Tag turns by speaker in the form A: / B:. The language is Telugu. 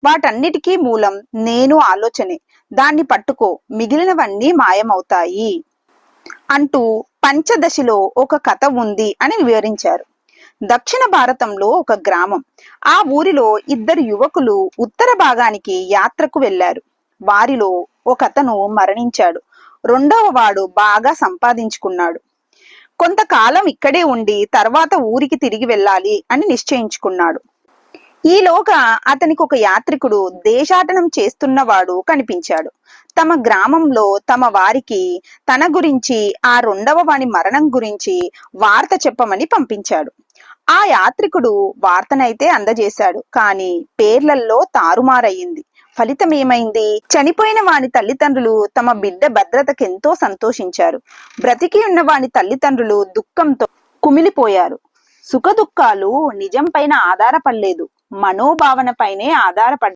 A: వాటన్నిటికీ మూలం నేను ఆలోచనే. దాన్ని పట్టుకో, మిగిలినవన్నీ మాయమవుతాయి అంటూ పంచదశిలో ఒక కథ ఉంది అని వివరించారు. దక్షిణ భారతంలో ఒక గ్రామం. ఆ ఊరిలో ఇద్దరు యువకులు ఉత్తర భాగానికి యాత్రకు వెళ్లారు. వారిలో ఒకతను మరణించాడు. రెండవ వాడు బాగా సంపాదించుకున్నాడు. కొంతకాలం ఇక్కడే ఉండి తర్వాత ఊరికి తిరిగి వెళ్ళాలి అని నిశ్చయించుకున్నాడు. ఈలోగా అతనికి ఒక యాత్రికుడు దేశాటనం చేస్తున్నవాడు కనిపించాడు. తమ గ్రామంలో తమ వారికి తన గురించి, ఆ రెండవ వాని మరణం గురించి వార్త చెప్పమని పంపించాడు. ఆ యాత్రికుడు వార్తనైతే అందజేశాడు. కానీ పేర్లల్లో తారుమారయ్యింది. ఫలితం ఏమైంది? చనిపోయిన వాని తల్లిదండ్రులు తమ బిడ్డ భద్రతకెంతో సంతోషించారు. బ్రతికి ఉన్న వాని తల్లిదండ్రులు దుఃఖంతో కుమిలిపోయారు. సుఖదుఖాలు నిజం పైన ఆధారపడలేదు, మనోభావన పైనే ఆధారపడ్డాయి.